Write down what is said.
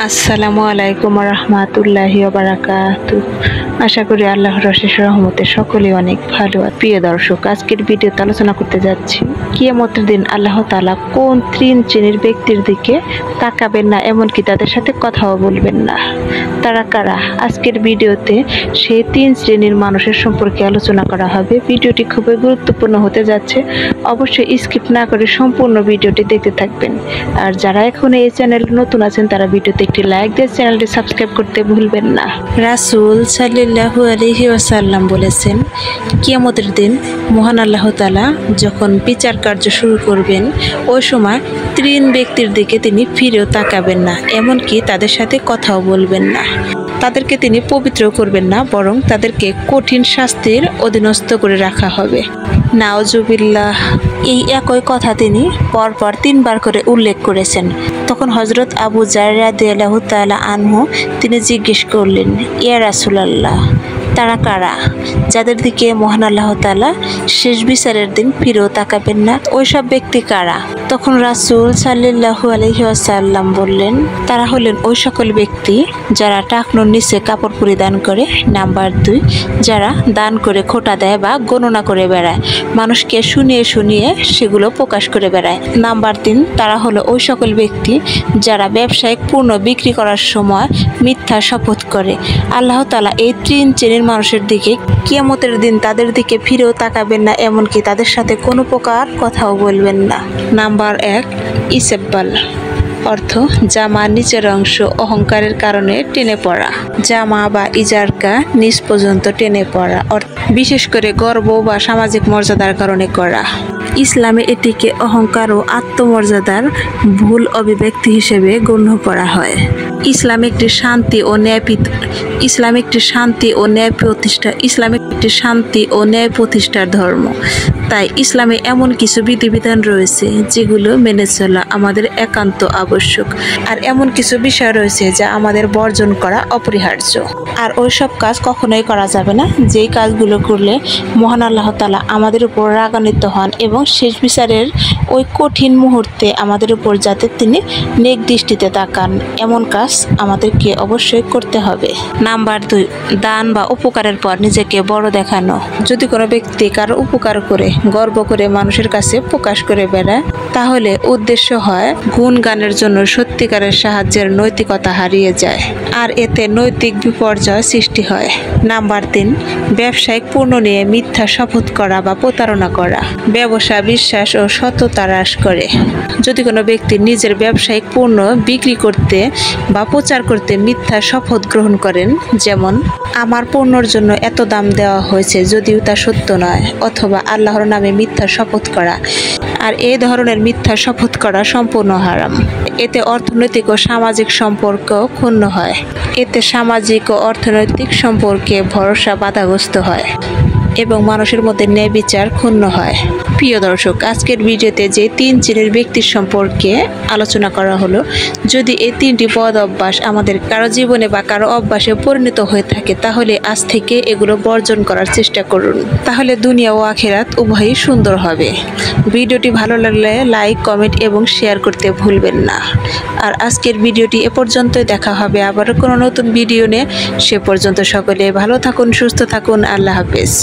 আসসালামু আলাইকুম রহমাতুল্লাহি ওয়া বারাকাতুহু। আশা করি আল্লাহর অশেষ রহমতে সকলে অনেক ভালো। প্রিয় দর্শক, আজকের ভিডিওতে আলোচনা করতে যাচ্ছি কিয়ামতের দিন আল্লাহ তাআলা কোন তিন শ্রেণীর ব্যক্তির দিকে তাকাবেন না, এমনকি তাদের সাথে কথাও বলবেন না। তারা কারা? আজকের ভিডিওতে সেই তিন শ্রেণীর মানুষের সম্পর্কে আলোচনা করা হবে। ভিডিওটি খুবই গুরুত্বপূর্ণ হতে যাচ্ছে, অবশ্যই স্কিপ না করে সম্পূর্ণ ভিডিওটি দেখতে থাকবেন। আর যারা এখন এই চ্যানেলে নতুন আছেন তারা ভিডিওতে একটি লাইক দিয়ে চ্যানেলটি সাবস্ক্রাইব করতে ভুলবেন না। রাসূল সাল্লাল্লাহু আলাইহি ওয়াসাল্লাম বলেছেন, কিয়ামতের দিন মহান আল্লাহ তাআলা যখন বিচার কার্য শুরু করবেন, ওই সময় তিন ব্যক্তির দিকে তিনি ফিরেও তাকাবেন না, এমনকি তাদের সাথে কথাও বলবেন না। তাদেরকে তিনি পবিত্র করবেন না, বরং তাদেরকে কঠিন শাস্তির অধীনস্থ করে রাখা হবে। নাউজুবিল্লাহ। এই একই কথা তিনি পরপর তিনবার করে উল্লেখ করেছেন। তখন হযরত আবু যার রাদিয়াল্লাহু তাআলা আনহু তিনি জিজ্ঞেস করলেন, ইয়া রাসূলুল্লাহ, তারা কারা যাদের দিকে মহান আল্লাহ তাআলা শেষ বিচারের দিন ফিরেও তাকাবেন না? ওইসব ব্যক্তি কারা? তখন রাসূল সাল্লাল্লাহু আলাইহি ওয়াসাল্লাম বললেন, তারা হলেন ওই সকল ব্যক্তি যারা টাকনোর নিচে কাপড় পরিধান করে। নাম্বার 2, যারা দান করে খোটা দেয় বা গণনা করে বেড়ায়, মানুষকে শুনিয়ে শুনিয়ে সেগুলো প্রকাশ করে বেড়ায়। নাম্বার 3, তারা হলো ওই সকল ব্যক্তি যারা ব্যবসায়িক পণ্য বিক্রি করার সময় মিথ্যা শপথ করে। আল্লাহ তাআলা এই তিন শ্রেণীর মানুষের দিকে কিয়ামতের দিন তাদের দিকে ফিরেও তাকাবেন না, এমনকি তাদের সাথে কোনো প্রকার কথাও বলবেন না। নাম্বার 1, ইসেব্বাল, অর্থ জামার নিচের অংশ অহংকারের কারণে টেনে পড়া। জামা বা ইজারকা নিচ পর্যন্ত টেনে পড়া, বিশেষ করে গর্ব বা সামাজিক মর্যাদার কারণে করা। ইসলামে এটিকে অহংকার ও আত্মমর্যাদার ভুল অভিব্যক্তি হিসেবে গণ্য করা হয়। ইসলাম একটি শান্তি ও ন্যায় প্রতিষ্ঠার ধর্ম। তাই ইসলামে এমন কিছু বিধিবিধান রয়েছে যেগুলো মেনে চলা আমাদের একান্ত আবশ্যক, আর এমন কিছু বিষয় রয়েছে যা আমাদের বর্জন করা অপরিহার্য। আর ওইসব কাজ কখনোই করা যাবে না যেই কাজগুলো করলে মহান আল্লাহ তাআলা আমাদের উপর রাগান্বিত হন এবং শেষ বিচারের ওই কঠিন মুহূর্তে আমাদের উপর যাতে তিনি নেক দৃষ্টিতে তাকান, এমন কাজ আমাদেরকে অবশ্যই করতে হবে। নাম্বার 2, দান বা উপকারের পর নিজেকে বড় দেখানো। যদি কোনো ব্যক্তি কারো উপকার করে গর্ব করে মানুষের কাছে প্রকাশ করে বেড়ায়, তাহলে উদ্দেশ্য হয় গুণগানের জন্য সত্যিকারের সাহায্যের নৈতিকতা হারিয়ে যায়, আর এতে নৈতিক বিপর্যয় সৃষ্টি হয়। নাম্বার 3, ব্যবসায়িক পণ্য নিয়ে মিথ্যা শপথ করা বা প্রতারণা করা। ব্যবসা বিশ্বাস ও সততা হ্রাস করে। যদি কোনো ব্যক্তি নিজের ব্যবসায়িক পণ্য বিক্রি করতে বা প্রচার করতে মিথ্যা শপথ গ্রহণ করেন, যেমন আমার পণ্যর জন্য এত দাম দেওয়া হয়েছে যদিও তা সত্য নয়, অথবা আল্লাহর নামে মিথ্যা শপথ করা, আর এই ধরনের মিথ্যা শপথ করা সম্পূর্ণ হারাম। এতে অর্থনৈতিক ও সামাজিক সম্পর্ক ক্ষুণ্ণ হয়। এতে সামাজিক ও অর্থনৈতিক সম্পর্কে ভরসা বাধাগ্রস্ত হয় এবং মানুষের মধ্যে ন্যায় বিচার ক্ষুণ্ণ হয়। প্রিয় দর্শক, আজকের ভিডিওতে যে তিন শ্রেণীর ব্যক্তির সম্পর্কে আলোচনা করা হলো, যদি এই তিনটি বদ অভ্যাস আমাদের কারো জীবনে বা কারো অভ্যাসে পরিণত হয়ে থাকে, তাহলে আজ থেকে এগুলো বর্জন করার চেষ্টা করুন। তাহলে দুনিয়া ও আখিরাত উভয়ই সুন্দর হবে। ভিডিওটি ভালো লাগলে লাইক, কমেন্ট এবং শেয়ার করতে ভুলবেন না। আর আজকের ভিডিওটি এ পর্যন্তই। দেখা হবে আবারও কোনো নতুন ভিডিও নিয়ে। সে পর্যন্ত সকলে ভালো থাকুন, সুস্থ থাকুন। আল্লাহ হাফেজ।